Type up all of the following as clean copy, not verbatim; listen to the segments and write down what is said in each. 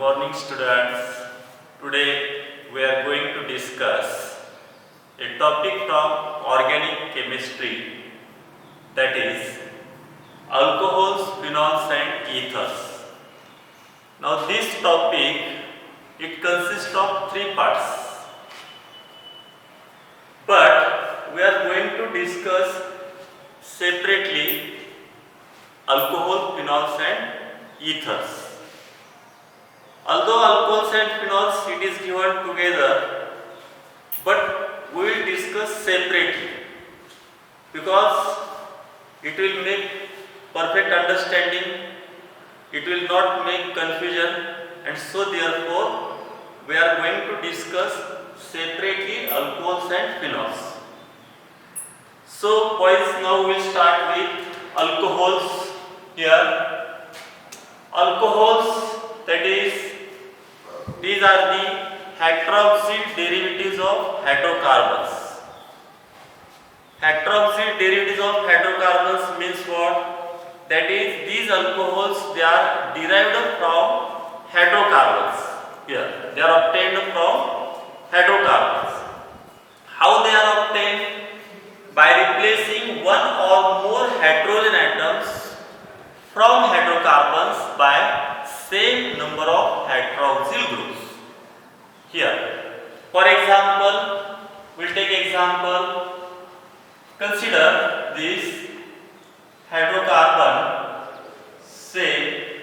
morning, students. Today we are going to discuss a topic from organic chemistry, that is alcohols, phenols and ethers. Now this topic, it consists of three parts, but we are going to discuss separately alcohol, phenols and ethers. Although alcohols and phenols it is given together, but we will discuss separately because it will make perfect understanding, it will not make confusion, and so therefore we are going to discuss separately alcohols and phenols. So boys, now we will start with alcohols. Here alcohols, that is, these are the hydroxyl derivatives of hydrocarbons. Hydroxyl derivatives of hydrocarbons means what? That is, these alcohols, they are derived from hydrocarbons. Here, they are obtained from hydrocarbons. How they are obtained? By replacing one or more hydrogen atoms from hydrocarbons by same number of hydroxyl groups. Here, for example, we will take example. Consider this hydrocarbon, say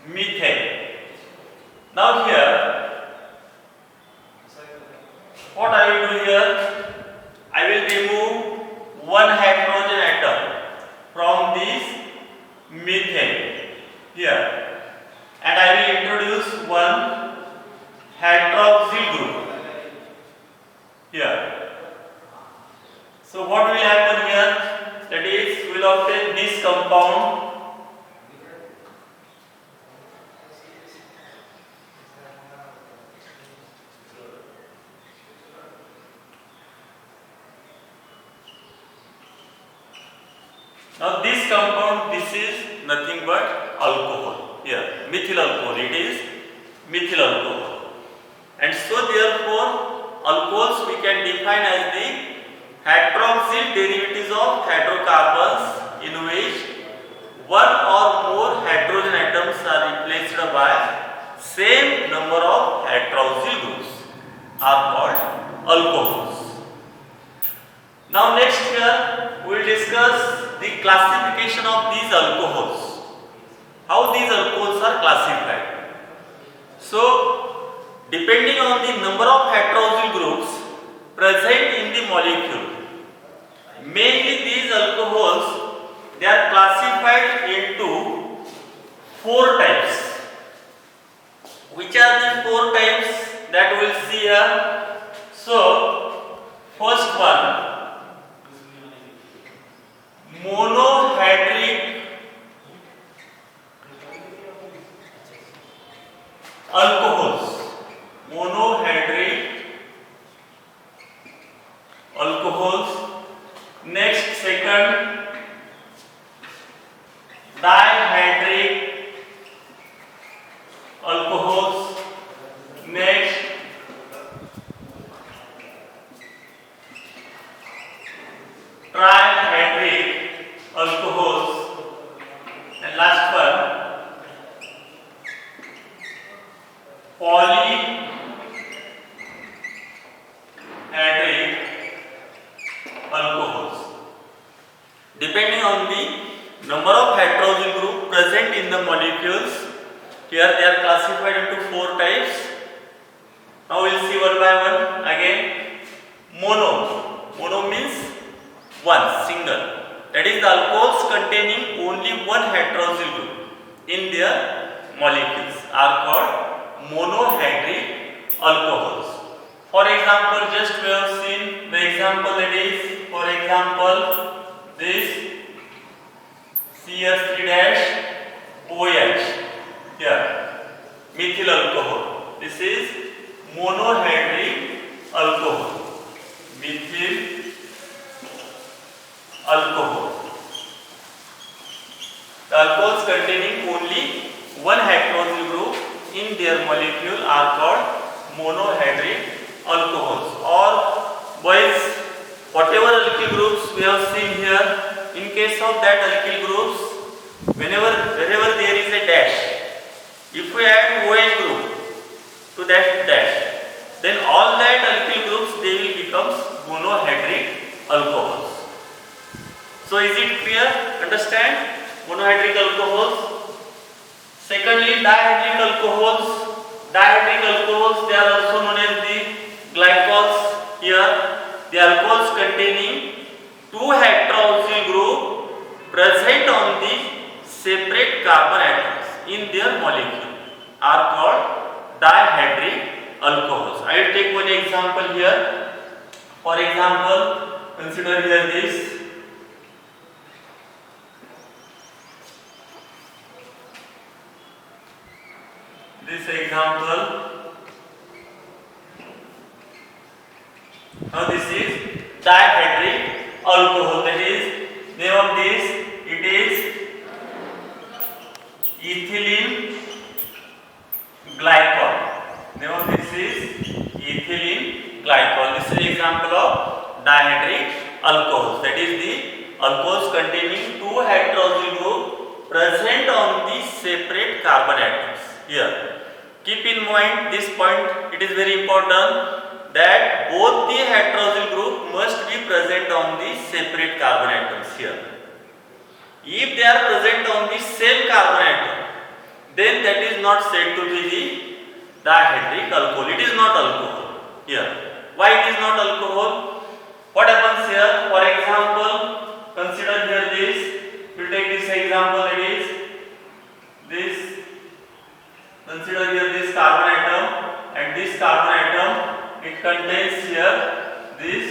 methane. Now here, what I will do here? I will remove one hydrogen atom from this methane here, and I will introduce one hydroxyl group here. So what will happen here? That is, we will obtain this compound. Now this compound, this is nothing but alcohol. Here, methyl alcohol, it is methyl alcohol. And so therefore, alcohols we can define as the hydroxyl derivatives of hydrocarbons in which one or more hydrogen atoms are replaced by same number of hydroxyl groups are called alcohols. Now next here, we will discuss the classification of these alcohols. How these alcohols are classified. So, depending on the number of hydroxyl groups present in the molecule, mainly these alcohols, they are classified into four types. Which are the four types that we will see here? So, first one, monohydric alcohols. Monohydric alcohols. Next, second, dihydric alcohols. Next, trihydric alcohols, and last one, polyhydric alcohols. Depending on the number of hydroxyl group present in the molecules, here they are classified into four types. Now we will see one by one. Again, mono means one, single. That is, the alcohols containing only one hydroxyl group in their molecules are called monohydric alcohols. For example, just we have seen the example, that is, for example, this CH3-OH here, methyl alcohol. This is monohydric alcohol, methyl alcohol. one hydroxyl group in their molecule are called monohydric alcohols. Or boys, whatever alkyl groups we have seen here, in case of that alkyl groups, wherever there is a dash, if we add OH group to that dash, then all that alkyl groups they will become monohydric alcohols. So is it clear? Understand? Monohydric alcohols. Secondly, dihydric alcohols. Dihydric alcohols, they are also known as the glycols. Here, the alcohols containing two hydroxyl group present on the separate carbon atoms in their molecule are called dihydric alcohols. I will take one example here. For example, consider here this. This example. Now this is dihydric alcohol. That is, name of this, it is ethylene glycol. Name of this is ethylene glycol. This is an example of dihydric alcohols. That is the alcohols containing two hydroxyl group present on the separate carbon atoms. Here, keep in mind this point. It is very important that both the hydroxyl group must be present on the separate carbon atoms here. If they are present on the same carbon atom, then that is not said to be the dihydric alcohol. It is not alcohol here. Why it is not alcohol? What happens here? For example, consider here this. We will take this example. That is this. Consider here this carbon atom, and this carbon atom, it contains here this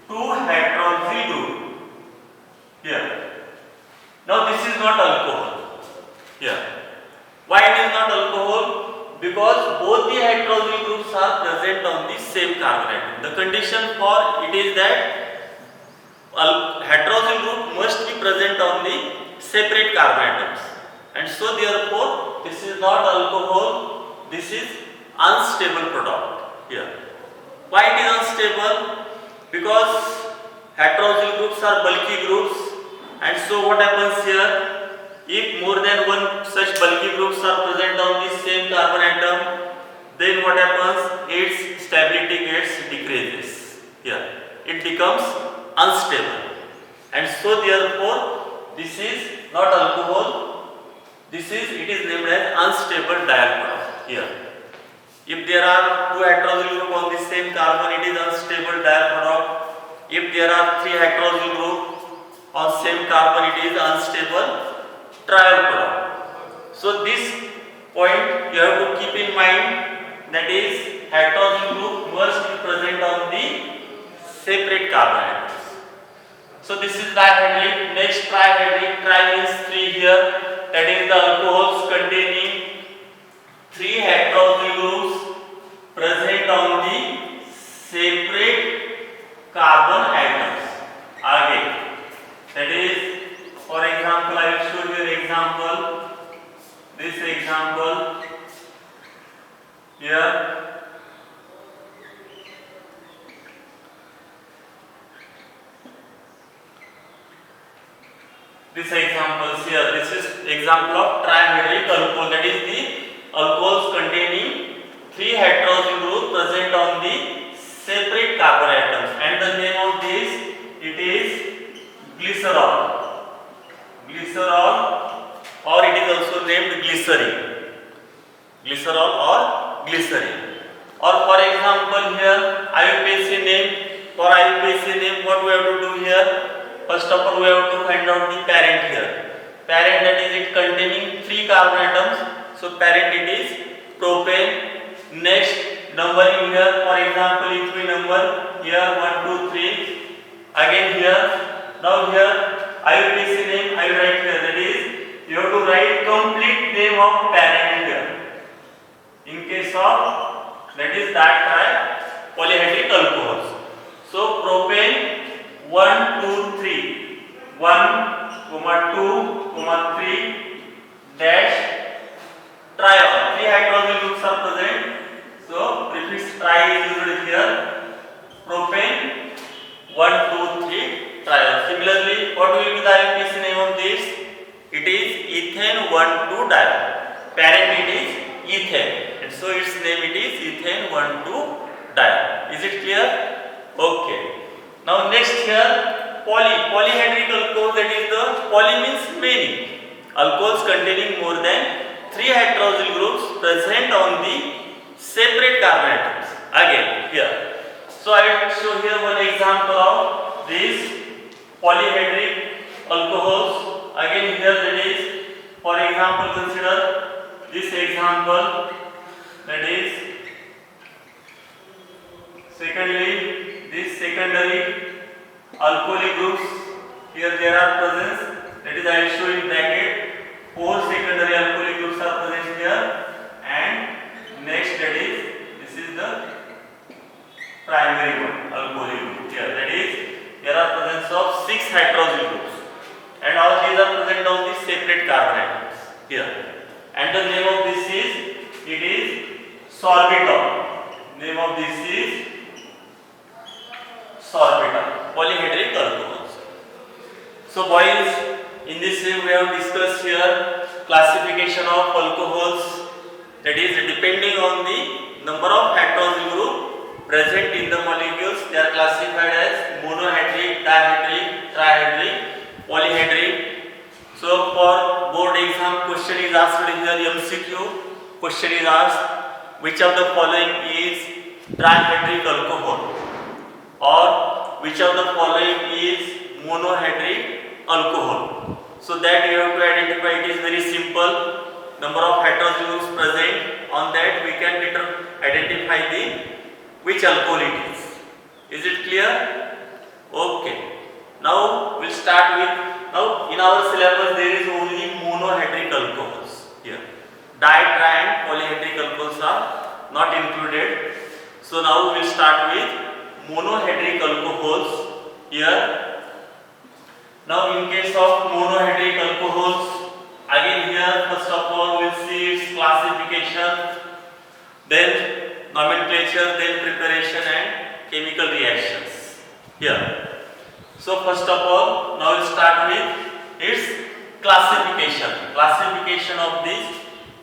two hydroxyl group here. Now this is not alcohol here. Why it is not alcohol? Because both the hydroxyl groups are present on the same carbon atom. The condition for it is that hydroxyl group must be present on the separate carbon atoms, and so therefore this is not alcohol. This is unstable product here. Why it is unstable? Because hydroxyl groups are bulky groups, and so what happens here? If more than one such bulky groups are present on the same carbon atom, then what happens? Its stability gets decreases here. It becomes unstable, and so therefore this is not alcohol. It is named as unstable diol product here. If there are two hydroxyl group on the same carbon, it is unstable diol product. If there are three hydroxyl group on same carbon, it is unstable triol product. So this point you have to keep in mind, that is hydroxyl group must be present on the separate carbon atoms. So this is dihydric. Next, trihydric. Tri means three here. That is the alcohols containing three hydroxyl groups present on the separate carbon atoms. Again, that is, for example, I will show you an example. This example here. This example here. This is example of trihydric alcohol. That is the alcohols containing three hydroxyl groups present on the separate carbon atoms, and the name of this, it is glycerol. Glycerol, or it is also named glycerin. Glycerol or glycerin. Or for example here, IUPAC name. For IUPAC name, what we have to do here? First of all, we have to find out the parent here. Parent, that is it containing three carbon atoms. So parent it is propane. Next, numbering here. For example, if we number here 1, 2, 3. Again here. Now here IUPAC name I will write here. That is, you have to write complete name of parent here. In case of, that is that polyhydric alcohols. So propane 1, 2, 3. 1, 2, 3 dash triol. 3 hydroxyl groups are present. So prefix tri is used here. Propane 1, 2, 3 triol. Similarly, what will be the IUPAC name of this? It is ethane 1,2 diol. Parent it is ethane, and so its name it is ethane 1,2 diol. Is it clear? Okay. Now next here, polyhedric alcohol, that is the poly means many. Alcohols containing more than 3 hydroxyl groups present on the separate carbon atoms. Again here. So I will show here one example of these polyhedric alcohols. Again here, that is, for example, consider this example, that is, secondly, this secondary alcoholic groups, here there are present, that is, I will show in bracket, 4 secondary alcoholic groups are present here, and next, that is, this is the primary one, alcoholic group here, that is, there are presence of 6 hydroxyl groups, and all these are present on the separate carbon atoms here, and the name of this is, it is sorbitol. Name of this is sorbitol, polyhedric alcohols. So boys, in this way we have discussed here classification of alcohols, that is, depending on the number of hydroxyl group present in the molecules, they are classified as monohedric, dihedric, trihedric, polyhedric. So for board exam, question is asked here, MCQ question is asked, which of the following is trihedric alcohol, or which of the following is monohedric alcohol. So that you have to identify. It is very simple. Number of hydroxyl groups present, on that we can identify the which alcohol it is. Is it clear? Okay. Now we'll start with, now in our syllabus there is only monohedric alcohols here. Di, tri and polyhedric alcohols are not included. So now we'll start with monohedric alcohols here. Now in case of monohedric alcohols, again here first of all we'll see its classification, then nomenclature, then preparation and chemical reactions here. So first of all, now we'll start with its classification. Classification of these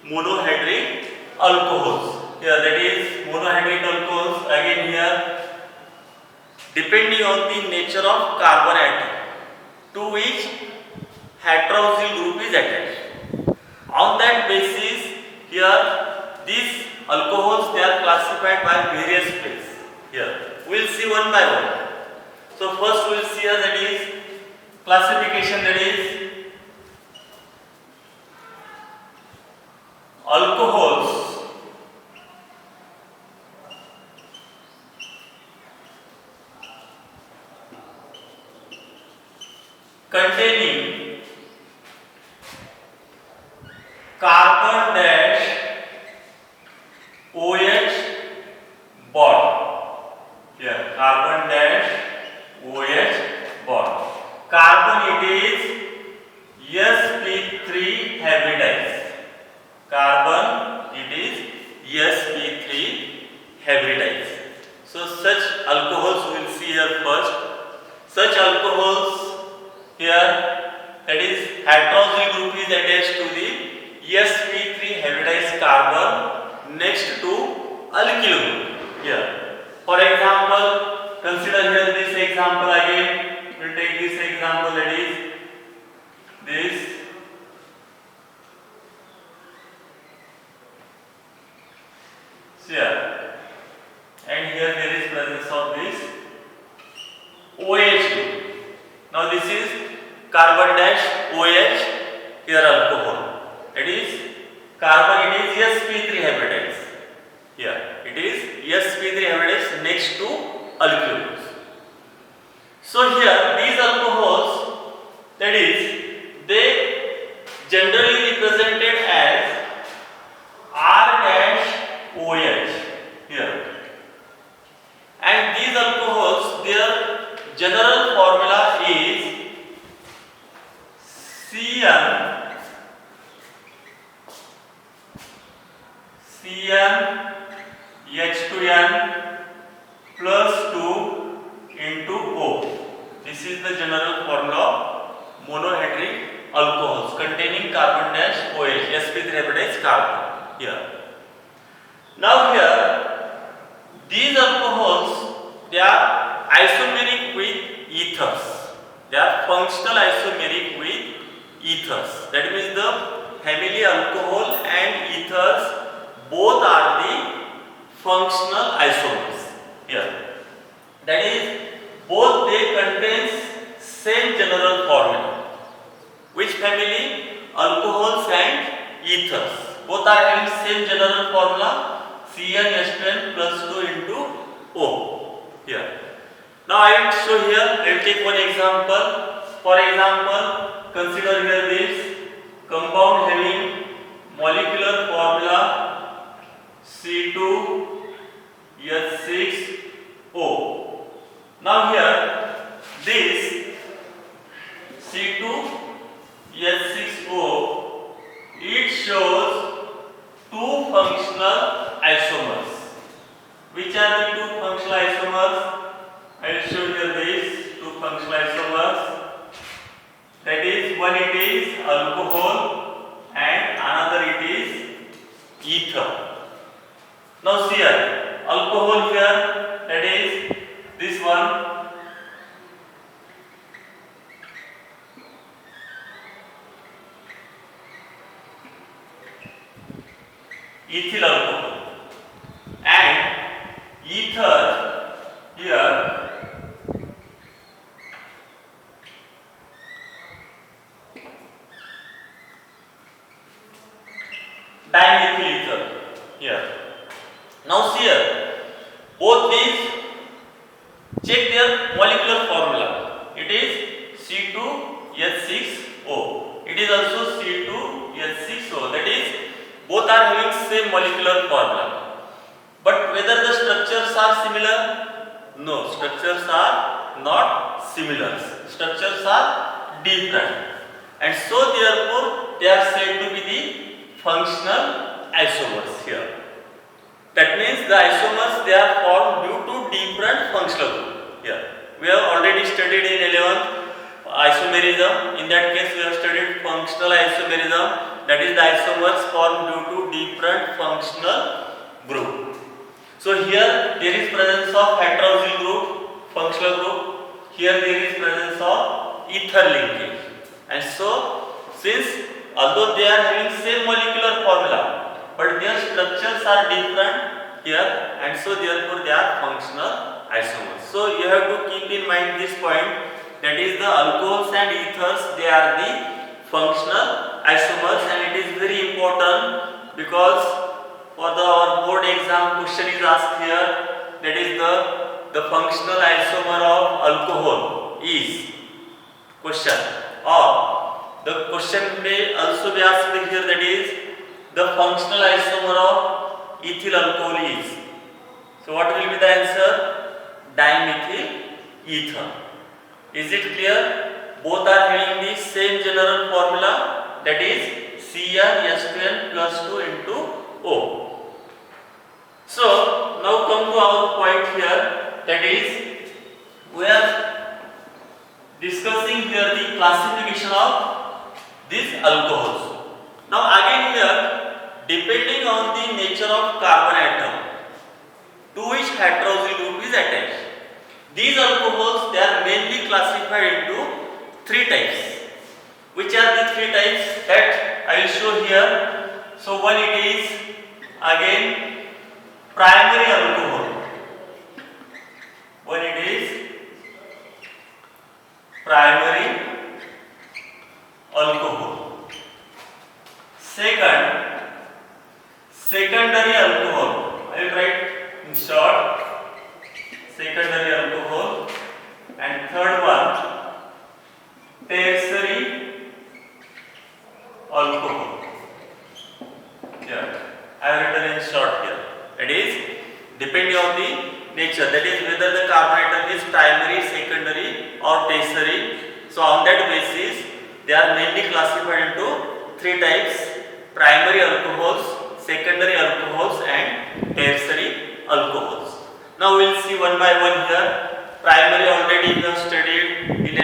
monohedric alcohols. Here, that is, monohedric alcohols, again here, depending on the nature of carbon atom to which hydroxyl group is attached. On that basis, here these alcohols, they are classified by various ways. Here, we will see one by one. So first we will see here, that is, classification, that is, alcohols containing carbon dash OH bond. Here, carbon dash OH bond. Carbon, it is sp3 hybridized. Carbon, it is sp3 hybridized. So such alcohols we will see here first. Such alcohols here, that is, hydroxyl group is attached to the sp3 hybridized carbon next to alkyl group here. For example, consider here this example again. We will take this example, that is this here, and here there is presence of this OH group. Now this is carbon dash OH here alcohol. It is carbon, it is sp3 hybridized. Here it is sp3 hybridized next to alkyl groups. So here these alcohols, that is, they generally represented as R-OH here, and these alcohols, their general formula is This is the general formula of monohydric alcohols containing carbon dash OH, sp3 hybridized carbon. Here. Now here, these alcohols, they are isomeric with ethers. They are functional isomeric with ethers. That means the family alcohol and ethers both are the functional isomers. Here. That is, both they contains same general formula. Which family? Alcohols and ethers. Both are having same general formula. CnH2n plus 2 into O. Here. Now I will show here, I will take one example. For example, consider here this compound having molecular formula C2H6O. Now here, this C2H6O, it shows two functional isomers. Which are the two functional isomers? I will show here these two functional isomers. That is, one it is alcohol and another it is ether. Now see here, alcohol here, that is this one. Ethyl alcohol. And ether here dimethyl ether here. Now see here, both these, check their molecular formula. It is C2H6O. It is also C2H6O. That is, both are having same molecular formula. But whether the structures are similar? No, structures are not similar. Structures are different. And so therefore, they are said to be the functional isomers here. That means the isomers, they are formed due to different functional group. Here, we have already studied in 11th isomerism. In that case, we have studied functional isomerism. That is, the isomers formed due to different functional group. So here there is presence of hydroxyl group, functional group. Here there is presence of ether linkage. And so, since although they are having same molecular formula, but their structures are different here, and so therefore they are functional isomers. So you have to keep in mind this point, that is, the alcohols and ethers, they are the functional isomers, and it is very important because for our board exam question is asked here, that is the functional isomer of alcohol is question, or the question may also be asked here, that is the functional isomer of ethyl alcohol is. So what will be the answer? Dimethyl ether. Is it clear? Both are having the same general formula, that is CnH2n plus 2 into O. So now come to our point here, that is, we are discussing here the classification of these alcohols. Now again here, depending on the nature of carbon atom to which hydroxyl group is attached, these alcohols, they are mainly classified into three types. Which are the three types that I will show here? So one, it is again primary alcohol. One, it is primary alcohol. Second, secondary alcohol. I will write in short, secondary alcohol. And third one, tertiary alcohol. Yeah, I have written in short here. That is, depending on the nature, that is whether the carbon atom is primary, secondary or tertiary. So on that basis, they are mainly classified into three types: primary alcohols, secondary alcohols and tertiary alcohols. Now we will see one by one here. Primary already we have studied in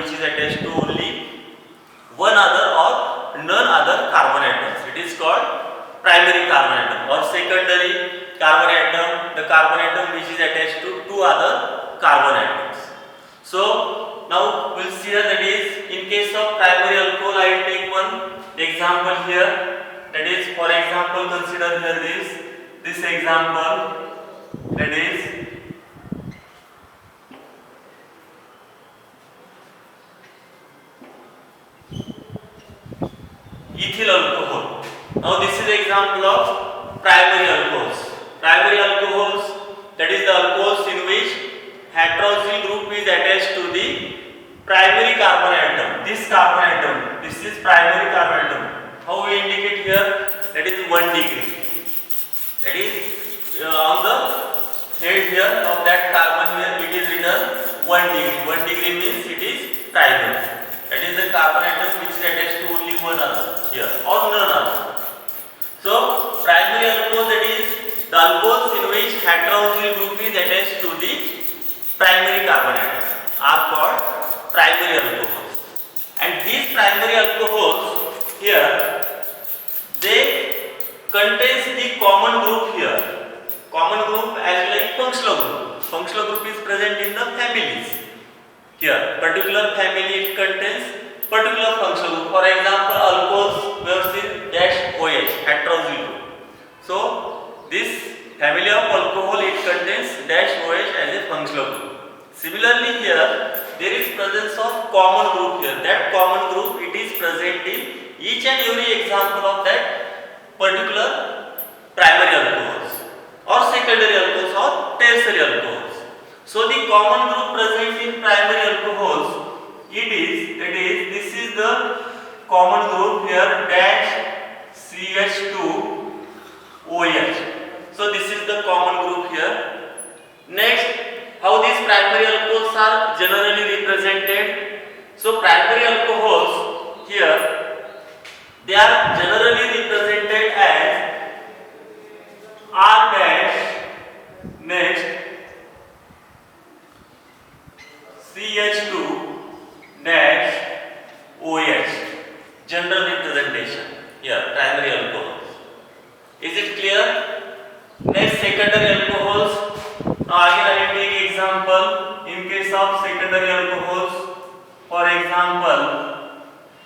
which is attached to only one other or none other carbon atoms. It is called primary carbon atom. Or secondary carbon atom, the carbon atom which is attached to two other carbon atoms. So now we'll see here, that is in case of primary alcohol I will take one example here. That is, for example, consider here this example, that is ethyl alcohol. Now this is the example of primary alcohols. Primary alcohols, that is the alcohols in which hydroxyl group is attached to the primary carbon atom. This carbon atom, this is primary carbon atom. How we indicate here? That is 1 degree. That is on the head here of that carbon here it is written 1 degree. 1 degree means it is primary. That is the carbon atom which is attached to only one other here or none other. So primary alcohol, that is the alcohols in which hydroxyl group is attached to the primary carbon atom, are called primary alcohols. And these primary alcohols here, they contains the common group here. Common group as like functional group. Functional group is present in the families. Here, particular family it contains particular functional group. For example, alcohols we have seen dash OH, hydroxyl group. So this family of alcohol it contains dash OH as a functional group. Similarly here, there is presence of common group here. That common group it is present in each and every example of that particular primary alcohols or secondary alcohols or tertiary alcohols. So the common group present in primary alcohols, this is the common group here, dash CH2OH. So this is the common group here. Next, how these primary alcohols are generally represented? So primary alcohols here, they are generally represented as R dash, next CH2 dash OH, general representation here, primary alcohols. Is it clear? Next, secondary alcohols. Now again I will take example. In case of secondary alcohols, for example,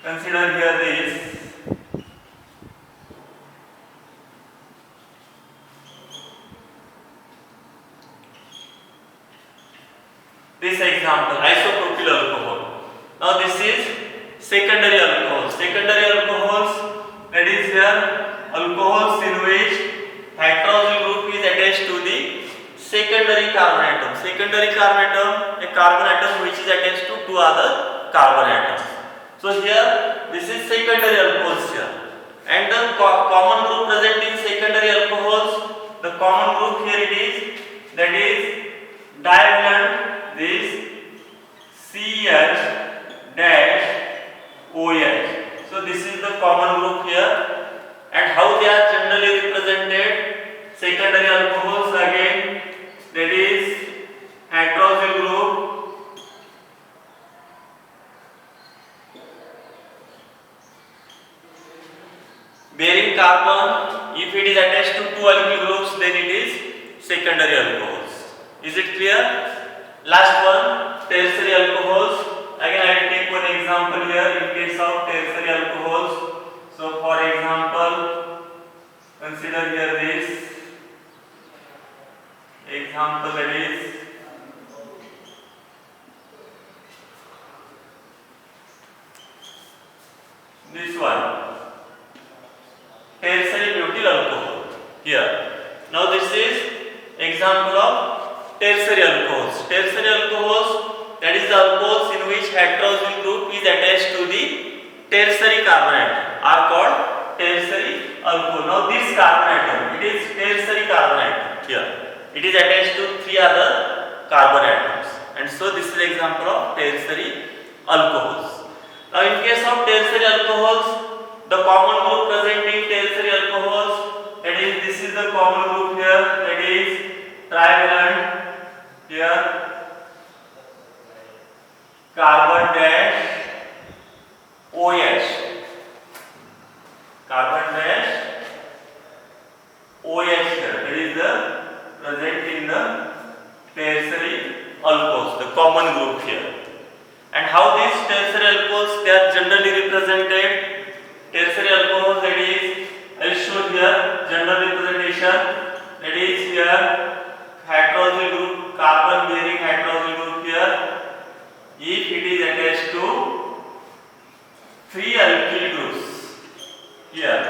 consider here this example, isopropyl alcohol. Now this is secondary alcohols. Secondary alcohols, that is here alcohols in which hydroxyl group is attached to the secondary carbon atom. Secondary carbon atom, a carbon atom which is attached to two other carbon atoms. So here this is secondary alcohols here. And the common group present in secondary alcohols, the common group here it is, that is divalent, this CH dash OH. So this is the common group here. And how they are generally represented? Secondary alcohols again, that is hydroxyl group bearing carbon. If it is attached to two alkyl groups, then it is secondary alcohols. Is it clear? Last one, tertiary alcohols. Again I will take one example here in case of tertiary alcohols. So for example, consider here this example, that is this one, tertiary butyl alcohol here. Now this is example of tertiary alcohols. Tertiary alcohols, that is the alcohols in which hydroxyl group is attached to the tertiary carbon atom, are called tertiary alcohol. Now this carbon atom, it is tertiary carbon atom here. It is attached to three other carbon atoms, and so this is example of tertiary alcohols. Now in case of tertiary alcohols, the common group present in tertiary alcohols, that is this is the common group here, that is trivalent here, carbon dash OH. Carbon dash OH here. That is the present in the tertiary alcohols, the common group here. And how these tertiary alcohols they are generally represented? Tertiary alcohols, that is, I will show here general representation. That is here hydroxyl group, carbon bearing hydroxyl group here. If it is attached to 3 alkyl groups here,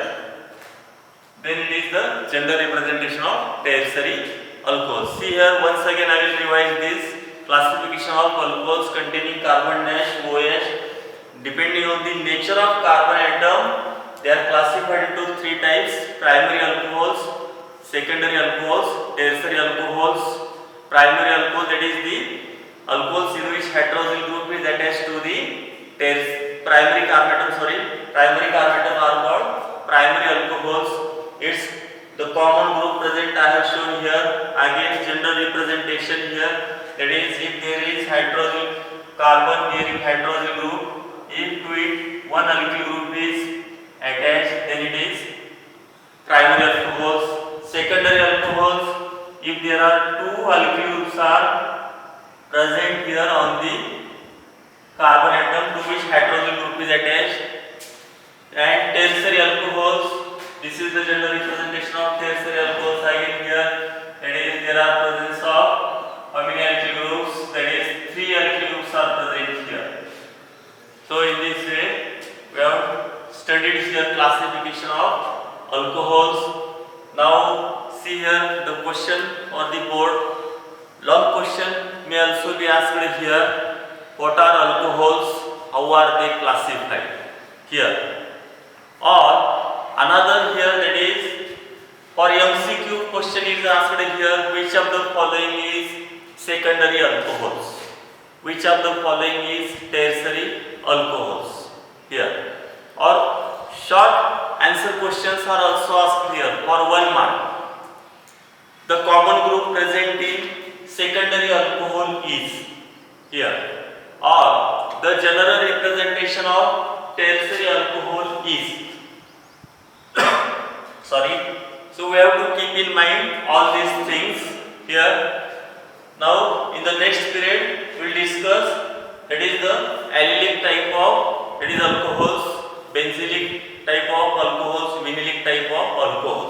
then it is the general representation of tertiary alcohols. See here, once again I will revise this classification of alcohols containing carbon dash OH. Depending on the nature of carbon atom, they are classified into 3 types: primary alcohols, secondary alcohols, tertiary alcohols. Primary alcohol, that is the alcohols in which hydroxyl group is attached to the primary carbon atom. Primary carbon atom are called primary alcohols. It's the common group present I have shown here. Again, general representation here. That is, if there is hydroxyl carbon bearing hydroxyl group, if to it one alkyl group is attached, then it is primary alcohols. Secondary alcohols, if there are 2 alkyl groups are present here on the carbon atom to which hydroxyl group is attached. And tertiary alcohols, this is the general representation of tertiary alcohols again here. That is, there are presence of how many alkyl groups? That is, 3 alkyl groups are present here. So in this way, we have studied here classification of alcohols. Now see here the question on the board. Long question may also be asked here. What are alcohols? How are they classified? Here. Or another here, that is, for MCQ question is asked here, which of the following is secondary alcohols? Which of the following is tertiary alcohols? Here. Or short answer questions are also asked here for 1 mark. The common group present in secondary alcohol is here. Or the general representation of tertiary alcohol is. So we have to keep in mind all these things here. Now in the next period we will discuss, that is, the allylic type of, that is, alcohols, benzylic type of alcohols, vinylic type of alcohols.